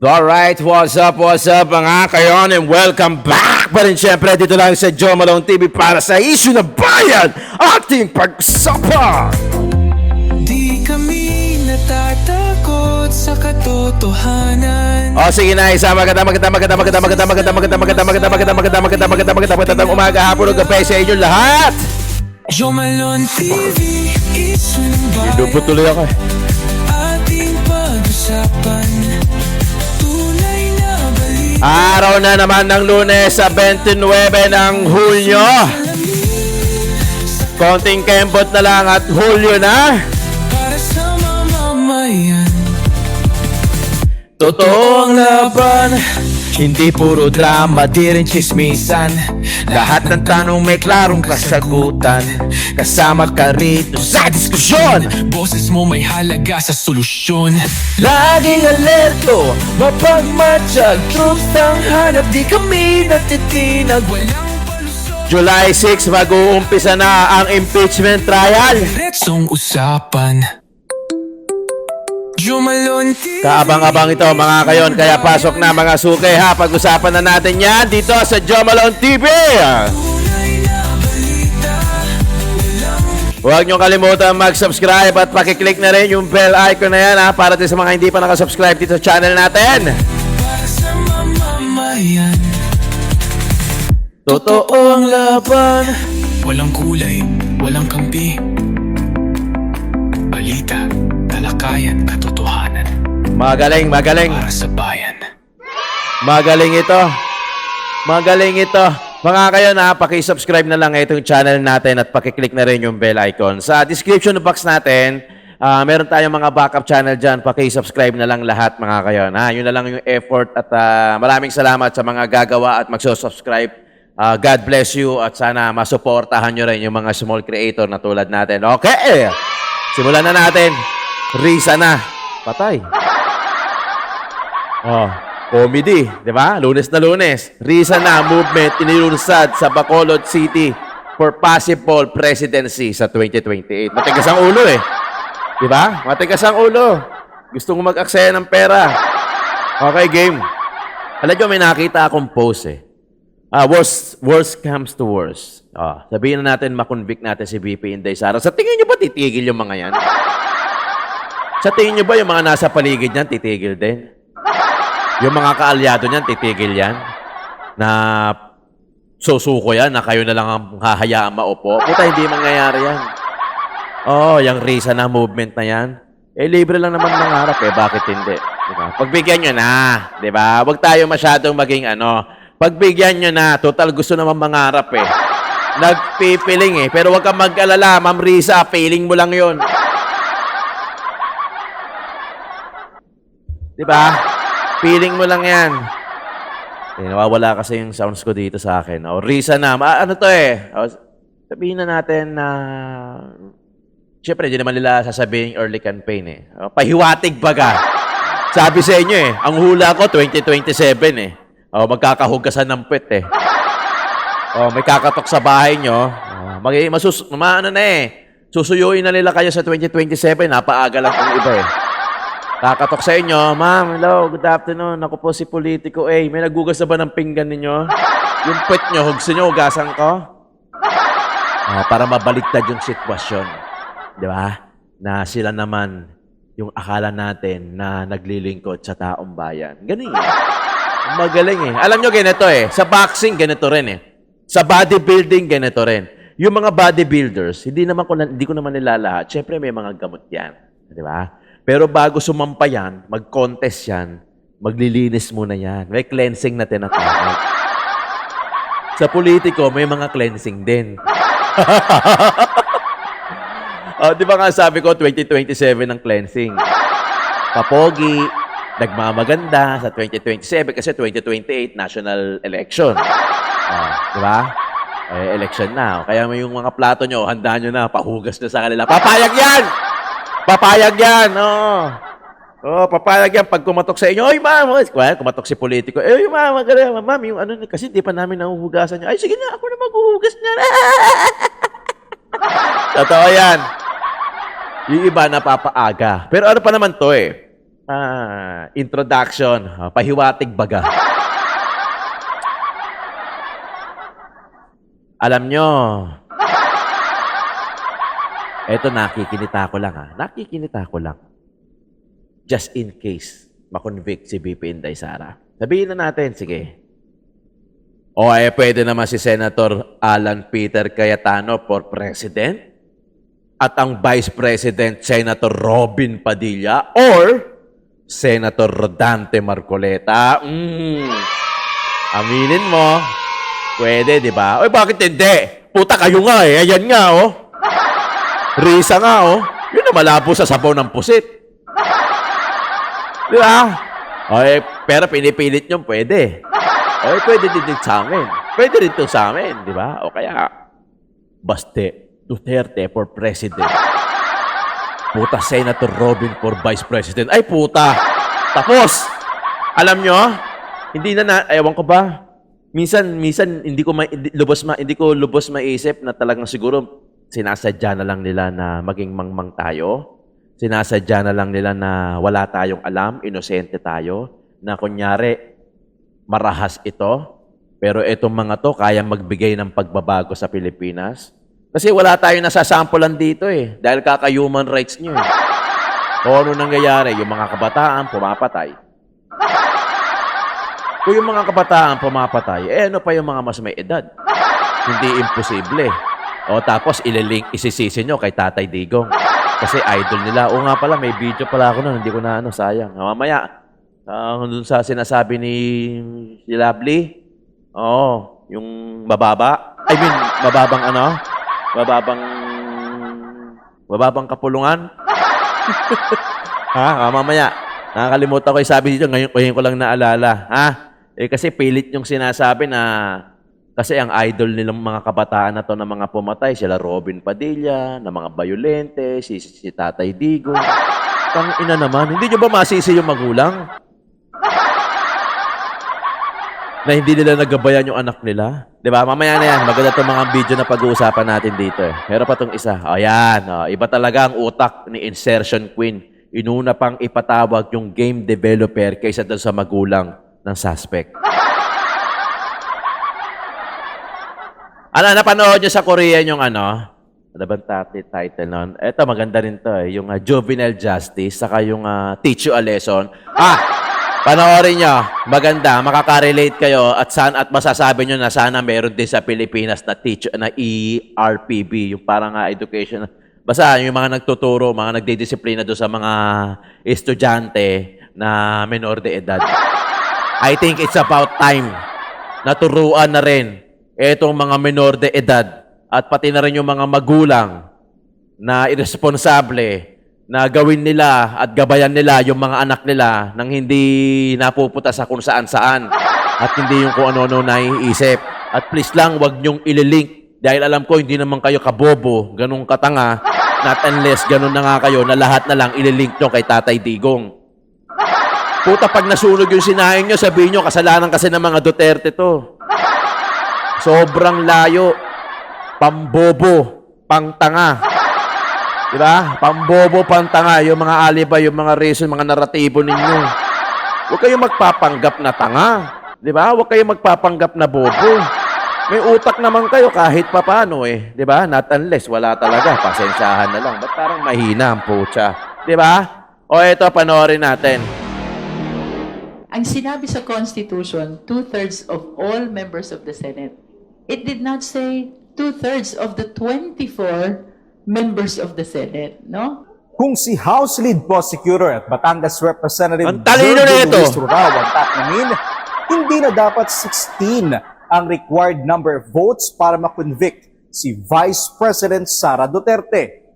Alright, what's up mga kayon, and welcome back pa rin syempre dito lang sa Joe Malone TV para sa issue ng bayan, ating pag-usapan. Di kami natatakot sa katotohanan. O sige na, isa magandang umaga, hapon o gabi sa inyo lahat. Joe Malone TV, issue ng bayan, Dubot tuloy ako eh. ating pag-usapan. Tunay na balita, Araw na naman ng Lunes sa 29 ng Hulyo. Konting kembot na lang at Hulyo na. para sa mamamayan. Totoo ang laban, hindi puro drama, di rin chismisan. Lahat ng tanong may klarong kasagutan. Kasama ka rito sa diskusyon. Boses mo may halaga sa solusyon. Laging alerto, mapagmatsyag, truth ang hanap, di kami natitinag. Walang palusot, July 6, mag-uumpisa na ang impeachment trial. diretsong usapan. Joe Malone TV, Kaabang-abang ito mga kayon, kaya pasok na mga suke ha. Pag-usapan na natin yan dito sa Joe Malone TV. tunay na balita. Huwag nyo kalimutan mag-subscribe at pakiclick na rin yung bell icon na yan ha, para din sa mga hindi pa nakasubscribe dito sa channel natin. Para sa mamamayan. Totoo ang laban. Walang kulay, walang kampi. Balita, talakayan, katotohanan. Magaling Para sa bayan. Magaling ito. Magaling ito. Mga kayo na, paki-subscribe na lang itong channel natin at paki-click na rin yung bell icon. Sa description box natin, meron tayong mga backup channel dyan. Paki-subscribe na lang lahat mga kayo. Yun na lang yung effort at maraming salamat sa mga gagawa at magsusubscribe. God bless you at sana masuportahan nyo rin yung mga small creator na tulad natin. Okay! Simulan na natin. Risa na. Patay. Oh, comedy, di ba? Lunes na Lunes. Risa na movement inilunsad sa Bacolod City for possible presidency sa 2028. Matigas ang ulo eh. Di ba? Matigas ang ulo. Gusto mo mag-aksaya ng pera. Okay, game. Alam nyo, may nakita akong post eh. Worst comes to worst. Sabihin na natin, makonvict natin si VP Inday Sara. Sa tingin nyo ba titigil yung mga yan? Sa tingin nyo ba yung mga nasa paligid niyan, titigil din? Yung mga kaalyado niyan, titigil yan? Na susuko yan, na kayo na lang ang hahayaan maupo? Puta, hindi mangyayari yan. Yung Risa na movement na yan. Libre lang naman mangarap eh. Bakit hindi? Diba? Pagbigyan nyo na. Diba? Huwag tayo masyadong maging pagbigyan nyo na. Total gusto naman mangarap eh. Nagpipiling eh. Pero huwag kang mag-alala, Ma'am Risa. Feeling mo lang yon. Diba? Feeling mo lang yan. Nawawala kasi yung sounds ko dito sa akin. Risa na. Ano to eh? Sabihin na natin na... Siyempre, hindi naman nila sasabihin early campaign eh. Pahiwatig baga. Sabi sa inyo eh, ang hula ko 2027 eh. Magkakahugasan ng puwet eh. May kakatok sa bahay nyo. Susuyuin na nila kayo sa 2027. Napaaga lang ang iba eh. Kakatok sa inyo, Ma'am, hello, good afternoon. Ako po si Politiko A. May nagugas na ba ng pinggan ninyo? Yung puwet nyo, hugsin nyo, hugasan ko. Para mabaliktad yung sitwasyon. Di ba? Na sila naman yung akala natin na naglilingkod sa taong bayan. Galing eh. Magaling eh. Alam nyo, ganito eh. Sa boxing, ganito rin eh. Sa bodybuilding, ganito rin. Yung mga bodybuilders, hindi ko naman nilalahat. Siyempre, may mga gamot yan. Di ba? Pero bago sumampa yan, mag-contest yan, maglilinis muna yan. May cleansing na tinatawag. Sa politiko, may mga cleansing din. Di ba nga sabi ko, 2027 ang cleansing. Papogi, nagmamaganda sa 2027 kasi 2028 national election. Di ba? Election na. Kaya may yung mga plato nyo, handa nyo na, pahugas na sa kanila. Papayag yan! Papayag yan! Papayag yan pag kumatok sa inyo. Oy, ma'am! Kumatok si politiko. Oy, ma'am, ma'am, yung kasi di pa namin nahuhugasan niya. Ay, sige na, ako na maghuhugas niya. Totoo yan. Yung iba napapaaga. Pero ano pa naman to eh. introduction, pahiwatig baga. Alam nyo, eto nakikinita ko lang Nakikinita ko lang. Just in case makonvict si BP Inday Sara. Sabihin na natin, sige. O ay pwede naman si Senator Alan Peter Cayetano for President at ang Vice President Senator Robin Padilla or Senator Rodante Marcoleta. Aminin mo, pwede, di ba? Oy, bakit hindi? Puta kayo nga eh. Ayan nga, oh. Risa nga, oh. Yun na malabo sa sabaw ng pusit. Di ba? Oy, pero pinipilit nyo, pwede. Oy, pwede din sa amin. Pwede rin ito sa amin, di ba? O kaya, Baste, Duterte for President. Puta, Senator Robin for Vice President. Ay, puta. Tapos, alam nyo, hindi na, ewan ko ba, minsan hindi ko lubos maisip na talagang siguro sinasadya na lang nila na maging mangmang tayo. Sinasadya na lang nila na wala tayong alam, inosente tayo, na kunyari, marahas ito, pero itong mga to kaya magbigay ng pagbabago sa Pilipinas. Kasi wala tayong nasasampulan dito eh, dahil kaka-human rights nyo eh. O ano nangyayari, yung mga kabataan pumapatay. Kung yung mga kabataan pumapatay, ano pa yung mga mas may edad? Hindi imposible. O tapos isisisi nyo kay Tatay Digong. Kasi idol nila. O nga pala, may video pala ako nun, hindi ko na sayang. Mamaya, dun sa sinasabi ni si Lovely, yung mababa. I mean, mababang kapulungan. Mamaya, nakakalimutan ko yung sabi dito, ngayon ko lang naalala. Kasi pilit yung sinasabi na, kasi ang idol nilang mga kabataan na to na mga pumatay, sila Robin Padilla, na mga bayolente, si Tatay Digong. Tang ina naman, hindi nyo ba masisi yung magulang? Na hindi nila nagabayan yung anak nila. Di ba? Mamaya na yan. Maganda itong mga video na pag-uusapan natin dito eh. Meron pa itong isa. Yan. Iba talaga ang utak ni Insertion Queen. Inuna pang ipatawag yung game developer kaysa doon sa magulang ng suspect. Napanood nyo sa Korean yung ano bang title nun? Ito, maganda rin to eh. Yung Juvenile Justice, saka yung Teach You a Lesson. Panoorin nyo, maganda, makaka-relate kayo at masasabi nyo na sana meron din sa Pilipinas na ERPB, yung parang education. Basta yung mga nagtuturo, mga nagdidisiplina doon sa mga estudyante na menor de edad. I think it's about time na turuan na rin itong mga menor de edad at pati na rin yung mga magulang na irresponsable na gawin nila at gabayan nila yung mga anak nila nang hindi napupunta sa kung saan-saan at hindi yung kung ano-ano naiisip. At please lang, wag nyong ililink dahil alam ko hindi naman kayo kabobo, ganung katanga, not unless ganun na nga kayo na lahat na lang ililink nyo kay Tatay Digong. Puta, pag nasunog yung sinaing nyo, sabihin nyo, kasalanan kasi ng mga Duterte to. Sobrang layo. Pambobo, pangtanga. Diba? Pambobo, pantanga, yung mga alibay, yung mga reason, mga naratibo ninyo. Huwag kayong magpapanggap na tanga. Diba? Huwag kayong magpapanggap na bobo. May utak naman kayo kahit papano eh. Diba? Not unless, wala talaga. Pasensyahan na lang. Ba't parang mahina ang putya? Diba? O ito, panoorin natin. Ang sinabi sa Constitution, 2/3 of all members of the Senate. It did not say 2/3 of the 24 members of the Senate, no? Kung si House Lead Prosecutor at Batangas Representative Ang talino na ito. Luis Raw ang taknamin, hindi na dapat 16 ang required number of votes para ma-convict si Vice President Sara Duterte.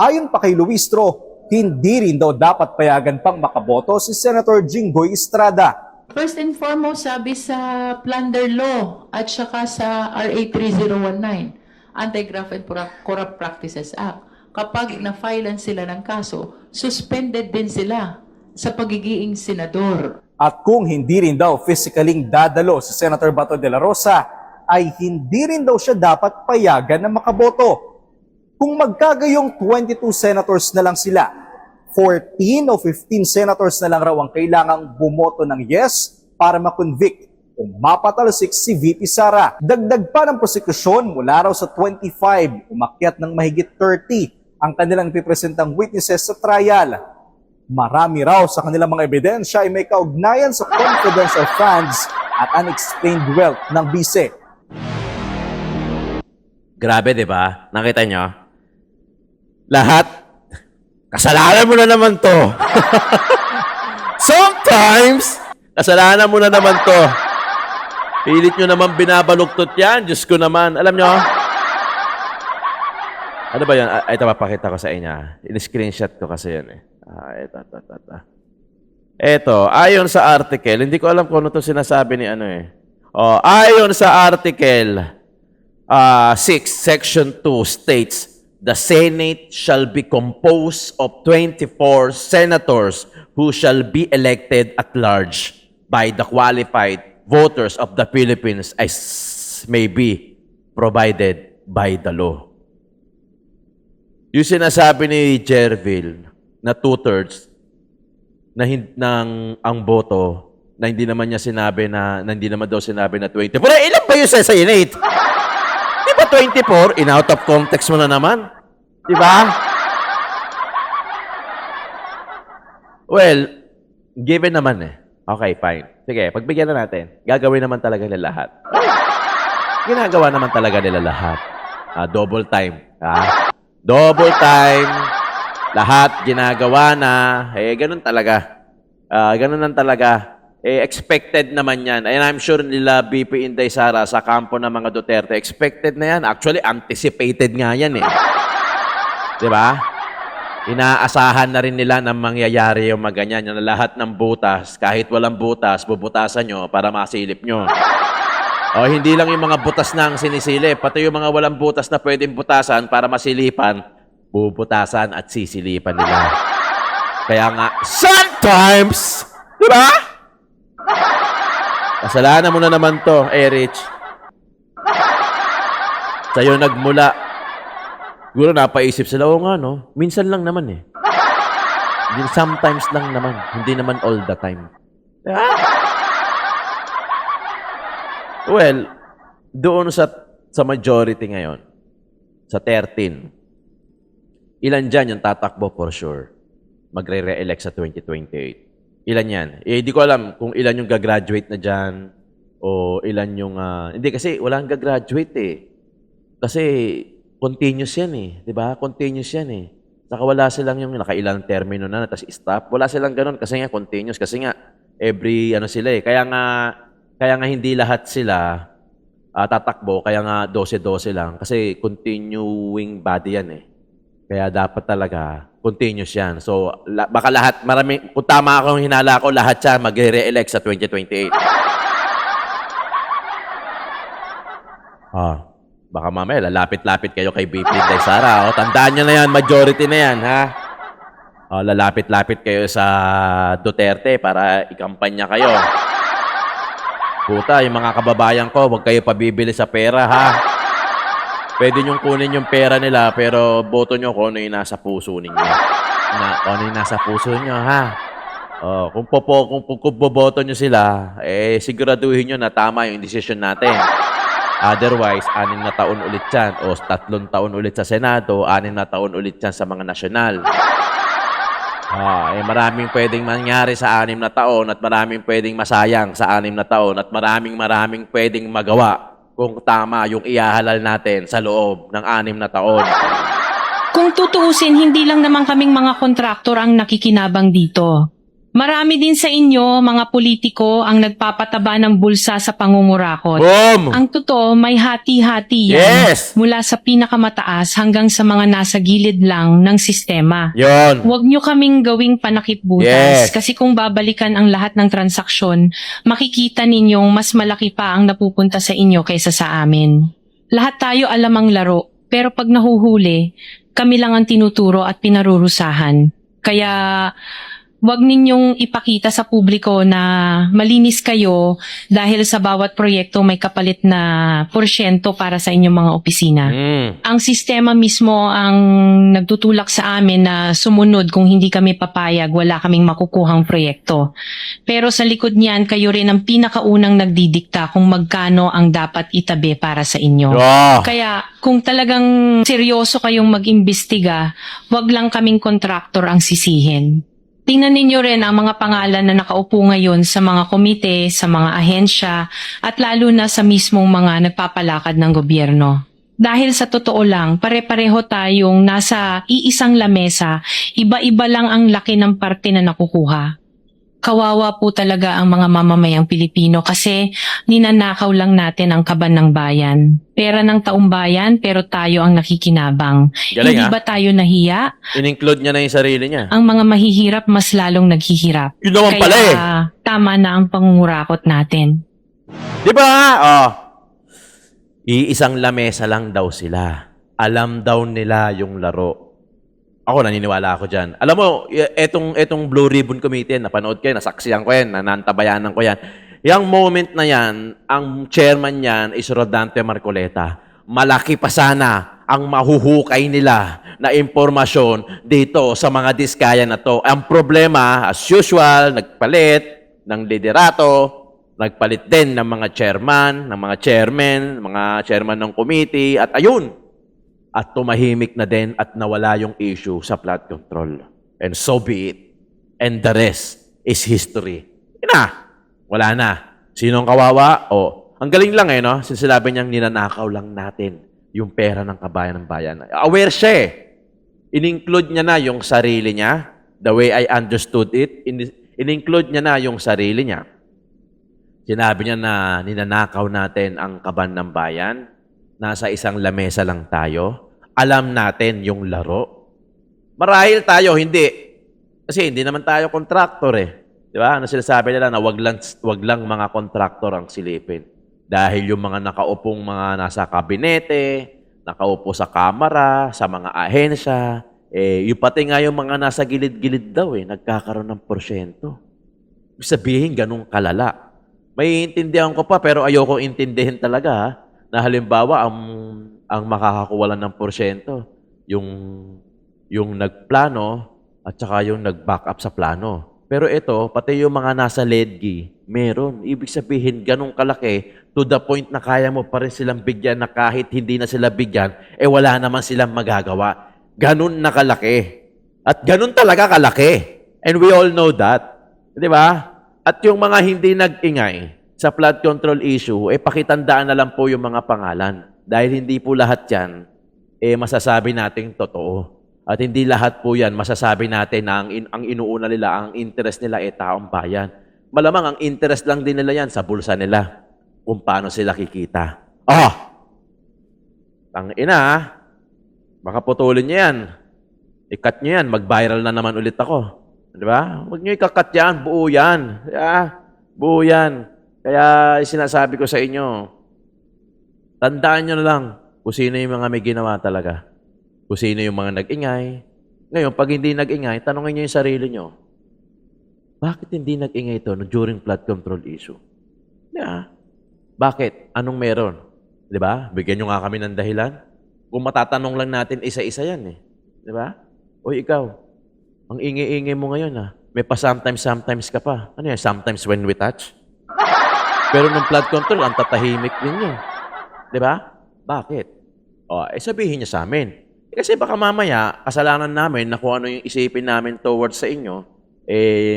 Ayon pa kay Luistro, hindi rin daw dapat payagan pang makaboto si Senator Jinggoy Estrada. First and foremost, sabi sa Plunder Law at saka sa RA 3019, Anti-Graft and Corrupt Practices Act, kapag na-filean sila ng kaso, suspended din sila sa pagiging senador. At kung hindi rin daw physically dadalo si Senator Bato de la Rosa, ay hindi rin daw siya dapat payagan na makaboto. Kung magkagayong 22 senators na lang sila, 14 o 15 senators na lang raw ang kailangang bumoto ng yes para makonvict o mapatalsik si VP Sara. Dagdag pa ng prosekusyon mula raw sa 25, umakyat ng mahigit 30 ang kanilang pipresentang witnesses sa trial. Marami raw sa kanilang mga ebidensya ay may kaugnayan sa confidential funds at unexplained wealth ng bise. Grabe, di ba? Nakita nyo? Lahat, kasalanan mo na naman to. Sometimes, kasalanan mo na naman to. Pilit nyo naman binabaluktot yan. Diyos ko naman. Alam nyo? Ano ba yan? Ito, papakita ko sa inyo. In-screenshot ko kasi yan eh. Ito, ayon sa article, hindi ko alam kung ano to sinasabi ni ano eh. Ayon sa article 6, section 2 states, the Senate shall be composed of 24 senators who shall be elected at large by the qualified voters of the Philippines as may be provided by the law. Yung sinasabi ni Jervil na 2/3 na ang boto na hindi naman niya sinabi na hindi naman daw sinabi na 24. Ilan ba yun sa Senate? Di ba 24? In out of context mo na naman. Di ba? Well, given naman eh. Okay, fine. Sige, pagbigyan na natin. Gagawin naman talaga nila lahat. Ginagawa naman talaga nila lahat. Double time. Double time. Lahat ginagawa na. Ganun talaga. Ganun lang talaga. Expected naman yan. And I'm sure nila BP Inday Sara sa kampo ng mga Duterte, expected na yan. Actually, anticipated nga yan eh. Di ba? Inaasahan na rin nila na mangyayari yung maganyan. Yung lahat ng butas, kahit walang butas, bubutasan nyo para masilip nyo. O hindi lang yung mga butas na ang sinisilip, pati yung mga walang butas na pwedeng butasan para masilipan, bubutasan at sisilipan nila. Kaya nga, sometimes, di ba? Kasalanan mo na naman to, Rich. Sa'yo nagmula. Siguro napaisip sila, oo nga, no? Minsan lang naman eh. Sometimes lang naman. Hindi naman all the time. Well, doon sa majority ngayon, sa 13, ilan dyan yung tatakbo for sure? Magre-re-elect sa 2028. Ilan yan? Di ko alam kung ilan yung gagraduate na dyan o ilan yung... hindi kasi walang gagraduate eh. Kasi continuous yan eh. Di ba? Continuous yan eh. Saka wala silang yung nakailang termino na tapos stop. Wala silang ganun kasi nga continuous. Kasi nga every sila eh. Kaya nga hindi lahat sila tatakbo. Kaya nga 12-12 lang. Kasi continuing body yan eh. Kaya dapat talaga continuous yan. So, baka lahat, kung tama akong hinala ko, lahat siya magre-re-elect sa 2028. Baka mamaya, lalapit-lapit kayo kay BP Inday Sara. Tandaan nyo na yan, majority na yan, ha? Lalapit-lapit kayo sa Duterte para ikampanya kayo. Puta, yung mga kababayan ko, huwag kayo pabibili sa pera, ha? Pwede niyong kunin yung pera nila, pero boto nyo kung ano yung nasa puso ninyo. Kung ano yung nasa puso nyo, ha? Kung boboto nyo sila, siguraduhin nyo na tama yung desisyon natin. Otherwise, 6 na taon ulit yan. O 3 taon ulit sa Senado, 6 na taon ulit yan sa mga nasyonal. Maraming pwedeng mangyari sa 6 na taon at maraming pwedeng masayang sa 6 na taon at maraming pwedeng magawa kung tama yung ihahalal natin sa loob ng 6 na taon. Kung tutuusin, hindi lang naman kaming mga kontraktor ang nakikinabang dito. Marami din sa inyo, mga politiko, ang nagpapataba ng bulsa sa pangungurakot. Boom! Ang totoo, may hati-hati yan. Yes! Mula sa pinakamataas hanggang sa mga nasa gilid lang ng sistema. Yon. Huwag nyo kaming gawing panakip-butas. Yes. Kasi kung babalikan ang lahat ng transaksyon, makikita ninyong mas malaki pa ang napupunta sa inyo kaysa sa amin. Lahat tayo alam ang laro, pero pag nahuhuli, kami lang ang tinuturo at pinarurusahan. Kaya Huwag ninyong ipakita sa publiko na malinis kayo dahil sa bawat proyekto may kapalit na porsyento para sa inyong mga opisina. Ang sistema mismo ang nagtutulak sa amin na sumunod kung hindi kami papayag, wala kaming makukuhang proyekto. Pero sa likod niyan, kayo rin ang pinakaunang nagdidikta kung magkano ang dapat itabi para sa inyo. Oh. Kaya kung talagang seryoso kayong mag-imbestiga, wag lang kaming kontraktor ang sisihin. Tingnan ninyo rin ang mga pangalan na nakaupo ngayon sa mga komite, sa mga ahensya, at lalo na sa mismong mga nagpapalakad ng gobyerno. Dahil sa totoo lang, pare-pareho tayong nasa iisang lamesa, iba-iba lang ang laki ng parte na nakukuha. Kawawa po talaga ang mga mamamayang Pilipino kasi ninanakaw lang natin ang kaban ng bayan. Pera ng taong bayan pero tayo ang nakikinabang. Galing, Hindi ba tayo nahiya? In-include niya na yung sarili niya. Ang mga mahihirap mas lalong naghihirap. Yun naman Kaya pala eh. tama na ang pangungurakot natin. Di ba? Oh. Iisang lamesa lang daw sila. Alam daw nila yung laro. Ako, naniniwala ako dyan. Alam mo, etong Blue Ribbon Committee, napanood ko yan, nasaksiyan ko yan, nanantabayanan ko yan. Yung moment na yan, ang chairman yan is Rodante Marcoleta. Malaki pa sana ang mahuhukay nila na impormasyon dito sa mga diskaya na to. Ang problema, as usual, nagpalit ng liderato, nagpalit din ng mga chairman, ng mga chairman ng committee, at ayun, at tumahimik na din at nawala yung issue sa flood control. And so be it. And the rest is history. Yun na. Wala na. Sinong kawawa? O, ang galing lang no? Sinasabi niyang ninanakaw lang natin yung pera ng kabayan ng bayan. Aware siya In-include niya na yung sarili niya. The way I understood it, in-include niya na yung sarili niya. Sinabi niya na ninanakaw natin ang kaban ng bayan. Nasa isang lamesa lang tayo. Alam natin yung laro. Marahil tayo, hindi. Kasi hindi naman tayo kontraktor Di ba? Ano sinasabi nila na wag lang mga kontraktor ang silipin. Dahil yung mga nakaupong mga nasa kabinete, nakaupo sa kamara, sa mga ahensya, yung pati nga yung mga nasa gilid-gilid daw nagkakaroon ng porsyento. Ibig sabihin, ganun kalala. May intindihan ko pa, pero ayoko intindihin talaga na halimbawa ang makakakuha lang ng porsyento yung nagplano at saka yung nag-back up sa plano. Pero ito, pati yung mga nasa LEDGI, meron. Ibig sabihin, ganun kalaki to the point na kaya mo pa rin silang bigyan na kahit hindi na sila bigyan, wala naman silang magagawa. Ganun na kalaki. At ganun talaga kalaki. And we all know that. Di ba? At yung mga hindi nag-ingay sa flood control issue, pakitandaan na lang po yung mga pangalan. Dahil hindi po lahat yan, masasabi nating totoo. At hindi lahat po yan, masasabi natin na ang inuuna nila, ang interest nila taong bayan. Malamang ang interest lang din nila yan sa bulsa nila, kung paano sila kikita. Ang ina, baka putulin niyo yan. I-cut niyo yan, mag-viral na naman ulit ako. Di ba? Huwag niyo ikakat yan, buo yan. Buo yan. Kaya sinasabi ko sa inyo, tandaan nyo na lang kung sino yung mga may ginawa talaga. Kung sino yung mga nag-ingay. Ngayon, pag hindi nag-ingay, tanongin nyo yung sarili nyo, bakit hindi nag-ingay ito during flood control issue? Bakit? Anong meron? Di ba? Bigyan nyo nga kami ng dahilan. Kung matatanong lang natin, isa-isa yan Di ba? O ikaw, ang ingay-ingay mo ngayon May pa sometimes ka pa. Ano yan? Sometimes when we touch? Pero nung flood control, ang tatahimik ninyo. Di ba? Bakit? Sabihin niya sa amin. Kasi baka mamaya, kasalanan namin na kung ano yung isipin namin towards sa inyo,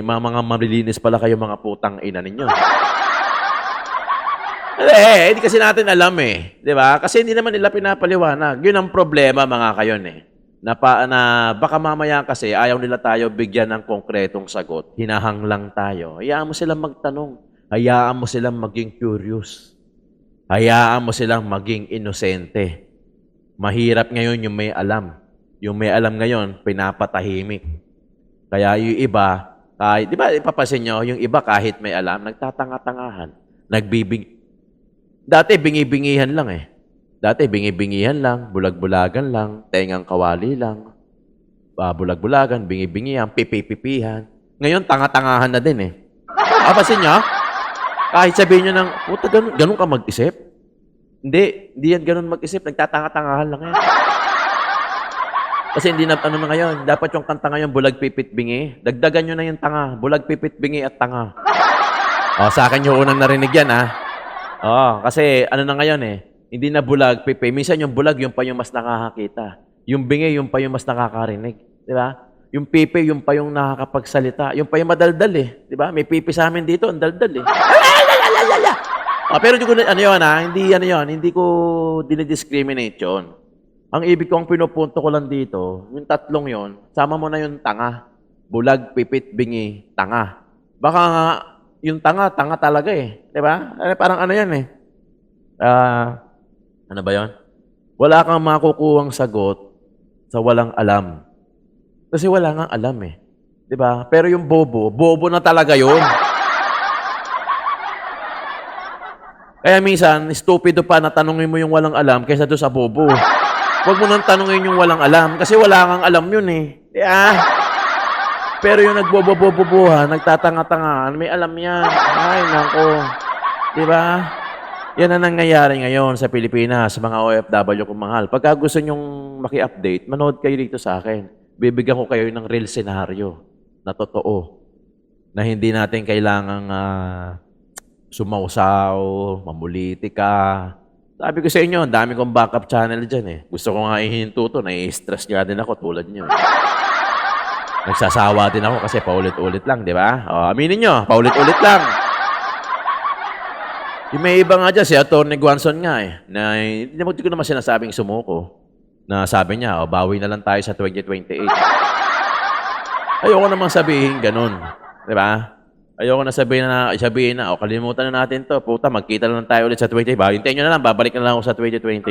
mga malilinis pala kayo mga putang ina ninyo. Hindi kasi natin alam Di ba? Kasi hindi naman nila pinapaliwanag. Yun ang problema mga kayon Na baka mamaya kasi ayaw nila tayo bigyan ng konkretong sagot. Hinahang lang tayo. Hayaan mo silang magtanong. Hayaan mo silang maging curious. Hayaan mo silang maging inosente. Mahirap ngayon yung may alam. Yung may alam ngayon, pinapatahimik. Kaya yung iba, kahit, di ba ipapasin nyo, yung iba kahit may alam, nagtatanga-tangahan. Dati bingi-bingihan lang Dati bingi-bingihan lang, bulag-bulagan lang, tengang kawali lang, bulag-bulagan, bingi-bingihan, pipi-pipihan. Ngayon, tanga-tangahan na din eh. Kapasin nyo? Kahit sabihin nyo ng, puta, ganun ka mag-isip? Hindi yan ganun mag-isip. Nagtatanga-tangahan lang yan. Kasi hindi na, ano na ngayon, dapat yung kanta ngayon, bulag, pipit, bingi. Dagdagan nyo na yung tanga. Bulag, pipit, bingi at tanga. Sa akin yung unang narinig yan, ha? Kasi ano na ngayon eh, hindi na bulag, pipi. Minsan yung bulag, yung pa yung mas nakakakita. Yung bingi, yung pa yung mas nakakarinig. Di ba? Yung pipi, yung pa yung nakakapagsalita. Yung pa yung madaldal eh. Di ba? May pipi sa amin dito, ang daldal eh. Pero hindi ko, hindi ko dinidiscriminate yun. Ang ibig kong pinupunto ko lang dito, yung tatlong yon, sama mo na yung tanga. Bulag, pipit, bingi, tanga. Baka nga, yung tanga talaga eh. Di ba? Parang ano yan eh. Ano ba yon? Wala kang makukuhang sagot sa walang alam. Kasi wala nga alam eh. Di ba? Pero yung bobo na talaga yun. Kaya minsan, stupido pa na tanungin mo yung walang alam kaysa doon sa bobo. Huwag mo nang tanungin yung walang alam kasi wala kang alam yun eh. Yeah. Pero yung nagboboboboha, nagtatanga-tanga, may alam yan. Ay, nako. Di ba? Yan ang nangyayari ngayon sa Pilipinas, sa mga OFW kong mahal. Pagka gusto nyong maki-update, manood kayo dito sa akin. Bibigyan ko kayo ng real scenario na totoo. Na hindi natin kailangang sumausaw, mamuliti ka. Sabi ko sa inyo, ang dami kong backup channel dyan eh. Gusto ko nga ihinto to, nai-stress nga din ako tulad nyo. Nagsasawa din ako kasi paulit-ulit lang, di ba? Aminin nyo, paulit-ulit lang. May iba nga dyan, si Atty. Guanzon nga eh, na hindi ko naman sinasabing sumuko. Na sabi niya, bawi na lang tayo sa 2028. Ayoko naman sabihin ganun. Di ba? Ayoko na sabihin na, kalimutan na natin to. Puta, magkita na lang tayo ulit sa 2028. Hintayin nyo na lang, babalik na lang ako sa 2028.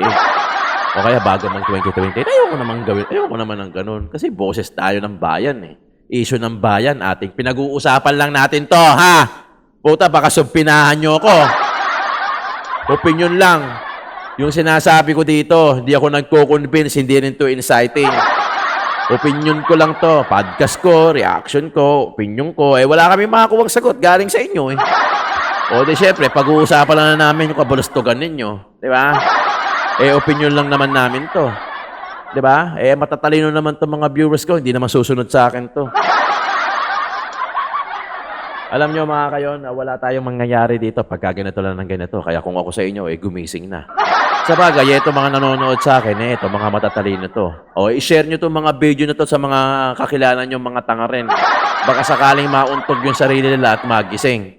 O kaya bago mag 2028. Ayoko naman ng ganun. Kasi boses tayo ng bayan eh. Issue ng bayan, ating pinag-uusapan lang natin to, ha? Puta, baka sumpinahan nyo ako. Opinion lang. Yung sinasabi ko dito, hindi ako nagko-convince, hindi rin to inciting. Opinion ko lang to. Podcast ko, reaction ko, opinion ko. Wala kami makakuwang sagot. Galing sa inyo eh. O di syempre, pag-uusapan lang na namin yung kabulustugan ninyo. Di ba? Opinion lang naman namin to. Di ba? Matatalino naman to mga viewers ko. Hindi naman susunod sa akin to. Alam nyo mga kayon, wala tayong mangyayari dito pagka ganito lang ng ganito. Kaya kung ako sa inyo, gumising na. Sa bagay, ito mga nanonood sa akin, ito mga matatalino to. I-share nyo itong mga video na to sa mga kakilala nyo, mga tanga rin. Baka sakaling mauntog yung sarili nila at magising.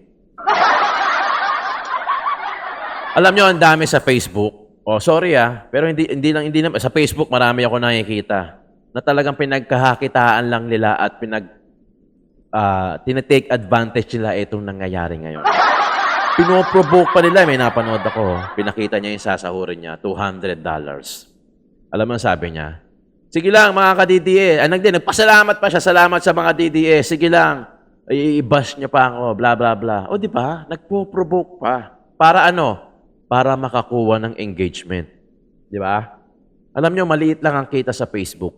Alam nyo, ang dami sa Facebook. Sorry pero hindi naman. Sa Facebook, marami ako nakikita na talagang pinagkahakitaan lang nila at tinetake advantage nila itong nangyayari ngayon. Pinoprovoke pa nila. May napanood ako. Pinakita niya yung sasahurin niya, $200. Alam mo ang sabi niya? Sige lang, mga ka-DDS. Nagpasalamat pa siya. Salamat sa mga DDS. Sige lang. I-bash niya pa ako. Bla, bla, bla. O, di ba? Nagpo-provoke pa. Para ano? Para makakuha ng engagement. Di ba? Alam niyo, maliit lang ang kita sa Facebook.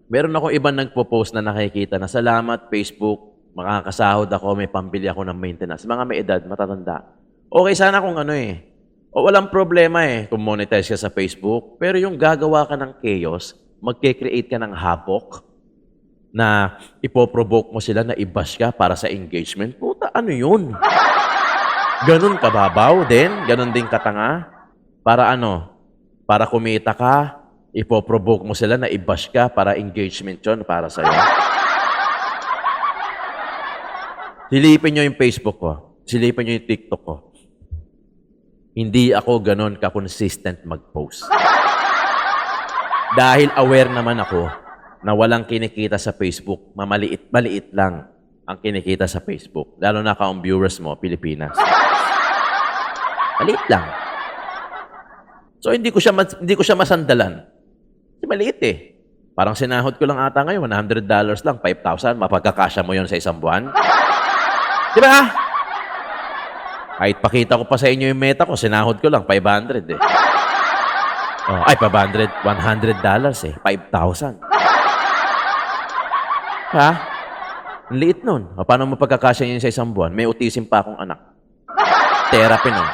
Meron ako ibang nagpo-post na nakikita na salamat, Facebook. Makakasahod ako, may pambili ako ng maintenance. Mga may edad, matatanda. Okay sana kung walang problema kung monetize ka sa Facebook. Pero yung gagawa ka ng chaos, magke-create ka ng havoc na ipoprovoke mo sila na i-bash ka para sa engagement. Puta, ano yun? Ganun kababaw din? Ganun din katanga? Para Para kumita ka, ipoprovoke mo sila na i-bash ka para engagement yun para sa'yo. Silipin nyo yung Facebook ko. Silipin nyo yung TikTok ko. Hindi ako ganon ka-consistent mag-post. Dahil aware naman ako na walang kinikita sa Facebook. Maliit lang ang kinikita sa Facebook. Lalo na kaong viewers mo, Pilipinas. Maliit lang. So, hindi ko siya masandalan. Kasi maliit Parang sinahod ko lang ata ngayon, $100 lang, 5,000. Mapagkakasya mo yon sa isang buwan. Di ba? Kahit pakita ko pa sa inyo yung meta ko, sinahod ko lang, 500 $100 5,000. Ha? Ang liit nun. O, paano mo pagkakasya yun sa isang buwan? May autism pa akong anak. Therapy nun.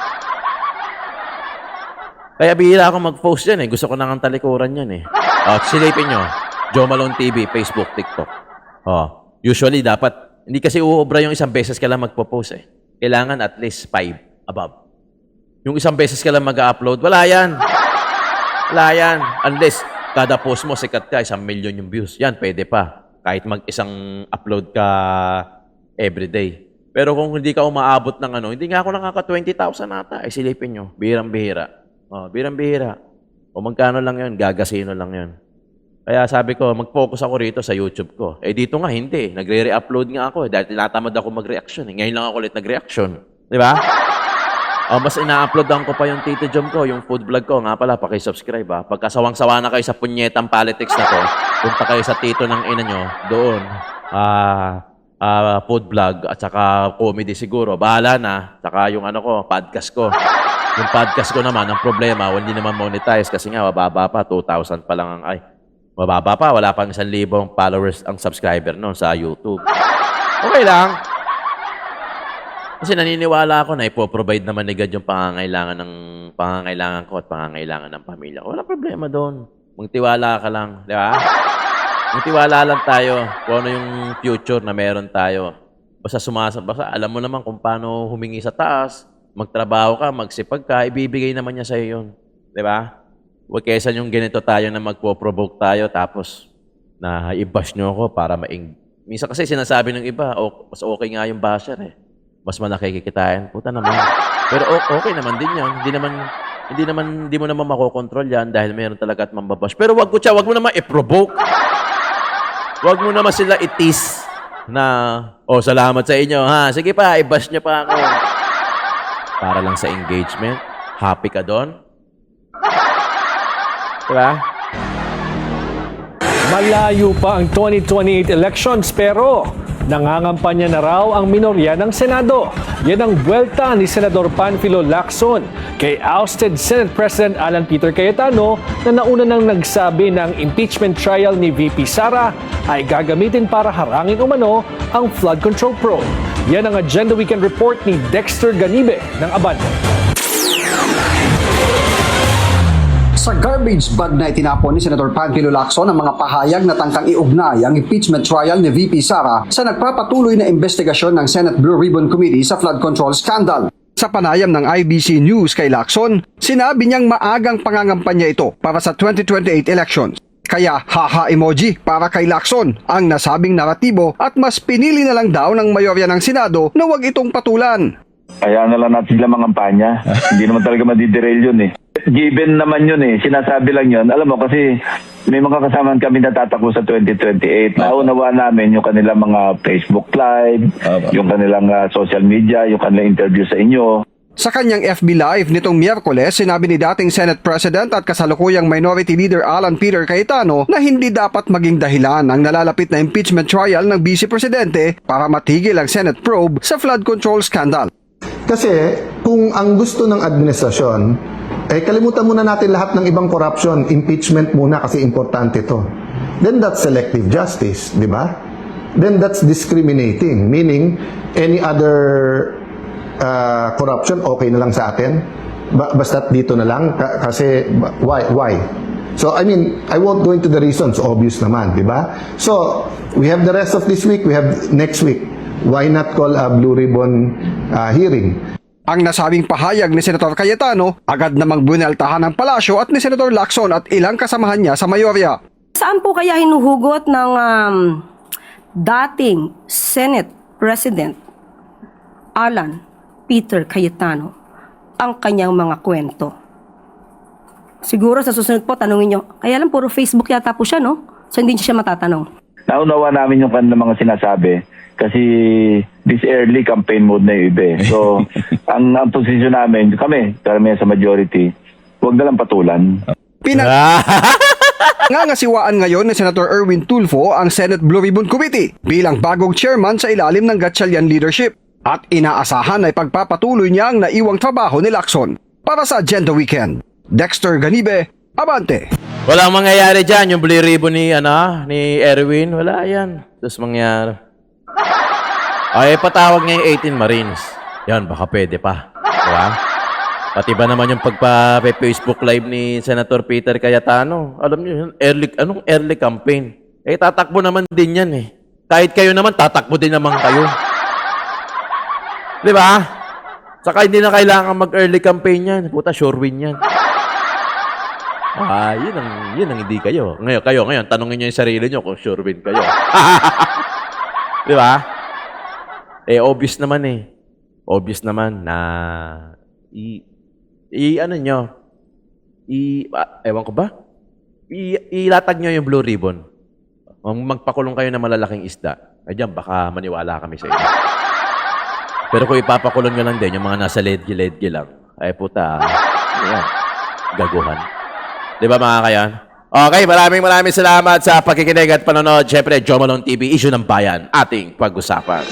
Kaya bihira ako mag-post yan eh. Gusto ko nang talikuran yan eh. O, silipin nyo. Joe Malone TV, Facebook, TikTok. O, usually dapat, hindi kasi uubra yung isang beses ka lang magpo-post eh. Kailangan at least 5 above. Yung isang beses ka lang mag-upload, wala yan. Wala yan. Unless, kada post mo, sikat ka, 1 million yung views. Yan, pwede pa. Kahit mag-isang upload ka everyday. Pero kung hindi ka umaabot ng ano, hindi nga ako nakaka 20,000 ata. Ay, silipin nyo. Bihirang-bihira. Oh, birang-bihira. O magkano lang yun, gagasino lang yun. Kaya sabi ko, mag-focus ako rito sa YouTube ko. Eh dito nga, hindi. Nagre-re-upload nga ako dahil tinatamad ako mag-reaction. Ngayon lang ako ulit nag-reaction. Di ba? O, mas ina-uploadan ko pa yung Tito Jom ko, yung food vlog ko. Nga pala, pakisubscribe ha. Pagkasawang-sawa na kayo sa punyetang politics na to, punta kayo sa Tito ng ina nyo, doon. Food vlog at saka comedy siguro. Bahala na. Saka yung ano ko, podcast ko. Yung podcast ko naman, ang problema, hindi naman monetize kasi nga, mababa pa, 2,000 pa lang ang, mababa pa, wala pang 1,000 followers ang subscriber noon sa YouTube. Okay lang. Kasi naniniwala ako na ipoprovide naman ni God yung pangangailangan ko at pangangailangan ng pamilya ko. Wala problema doon. Magtiwala ka lang, di ba? Magtiwala lang tayo kung ano yung future na meron tayo. Basta alam mo naman kung paano humingi sa taas, magtrabaho ka, magsipag ka, ibibigay naman niya sa iyo yun. Di ba? Huwag kaysa yung ganito tayo na magpo-provoke tayo tapos na i-bash nyo ako para minsan kasi sinasabi ng iba, mas okay nga yung basher eh. Mas malaki kikitain. Puta naman. Pero okay naman din yun. Hindi mo naman makokontrol yan dahil meron talaga at mambabash. Pero wag mo naman i-provoke. Wag mo naman sila itis na, salamat sa inyo ha. Sige pa, i-bash nyo pa ako. Para lang sa engagement. Happy ka doon? Diba? Malayo pa ang 2028 elections pero nangangampanya na raw ang minorya ng Senado. Yan ang buwelta ni Senador Panfilo Lacson kay ousted Senate President Alan Peter Cayetano na nauna nang nagsabi ng impeachment trial ni VP Sara ay gagamitin para harangin umano ang flood control probe. Yan ang Agenda Weekend Report ni Dexter Ganibe ng Abante. Sa garbage bag na itinapon ni Senator Panfilo Lacson ang mga pahayag na tangkang iugnay ang impeachment trial ni VP Sara sa nagpapatuloy na investigasyon ng Senate Blue Ribbon Committee sa flood control scandal. Sa panayam ng IBC News kay Lacson, sinabi niyang maagang pangangampanya ito para sa 2028 elections. Kaya haha emoji para kay Lacson ang nasabing naratibo at mas pinili na lang daw ng mayorya ng Senado na huwag itong patulan. Kaya na lang natin sila mangampanya. Hindi naman talaga madiderail yun eh. Given naman yun eh. Sinasabi lang yun. Alam mo kasi may mga kasamaan kami natatakbo sa 2028. Naunawa namin yung kanilang mga Facebook Live, yung kanilang social media, yung kanilang interview sa inyo. Sa kanyang FB Live nitong Miyerkules, sinabi ni dating Senate President at kasalukuyang Minority Leader Alan Peter Cayetano na hindi dapat maging dahilan ang nalalapit na impeachment trial ng Vice Presidente para matigil ang Senate probe sa flood control scandal. Kasi kung ang gusto ng administrasyon, kalimutan muna natin lahat ng ibang corruption, impeachment muna kasi importante ito. Then that's selective justice, di ba? Then that's discriminating, meaning any other corruption okay na lang sa atin. Basta dito na lang kasi why? So I mean, I won't go into the reasons, obvious naman, di ba? So we have the rest of this week, we have next week. Why not call a Blue Ribbon hearing? Ang nasabing pahayag ni Senator Cayetano, agad namang buneltahan ng palasyo at ni Senator Lacson at ilang kasamahan niya sa mayorya. Saan po kaya hinuhugot ng dating Senate President Alan Peter Cayetano ang kanyang mga kwento? Siguro sa susunod po, tanungin nyo, kaya lang puro Facebook yata po siya, no? So hindi siya matatanong. Naunawa namin yung kanilang mga sinasabi kasi this early campaign mode na yung iba eh. So, ang posisyon namin, kami, karamihan sa majority, huwag na lang patulan. Ngangasiwaan ngayon ni Senator Erwin Tulfo ang Senate Blue Ribbon Committee bilang bagong chairman sa ilalim ng Gatchalian leadership at inaasahan ay pagpapatuloy niya ang naiwang trabaho ni Lacson. Para sa Agenda Weekend, Dexter Ganibe, Abante. Walang mangyayari dyan. Yung Blue Ribbon ni Erwin, wala yan. Tapos mangyari. Ay, patawag niya yung 18 Marines. Yan, baka pwede pa. Diba? Pati ba naman yung pagpa-Facebook Live ni Senator Peter Cayetano? Alam niyo yun, early campaign. Eh, tatakbo naman din yan eh. Kahit kayo naman, tatakbo din naman kayo. Diba? Saka hindi na kailangan mag-early campaign yan. Puta, sure win yan. Yun ang hindi kayo. Ngayon, tanungin nyo yung sarili nyo kung sure win kayo. Diba? Eh, obvious naman eh. Obvious naman na ewan ko ba? Ilatag nyo yung blue ribbon. Magpakulong kayo ng malalaking isda. Ay dyan, baka maniwala kami sa inyo. Pero kung ipapakulong nyo lang din, yung mga nasa ledge lang, ay puta, ayan, gaguhan. Di ba mga kayan? Okay, maraming salamat sa pakikinig at panonood. Siyempre, Joe Malone TV, Issue ng Bayan, ating pag-usapan.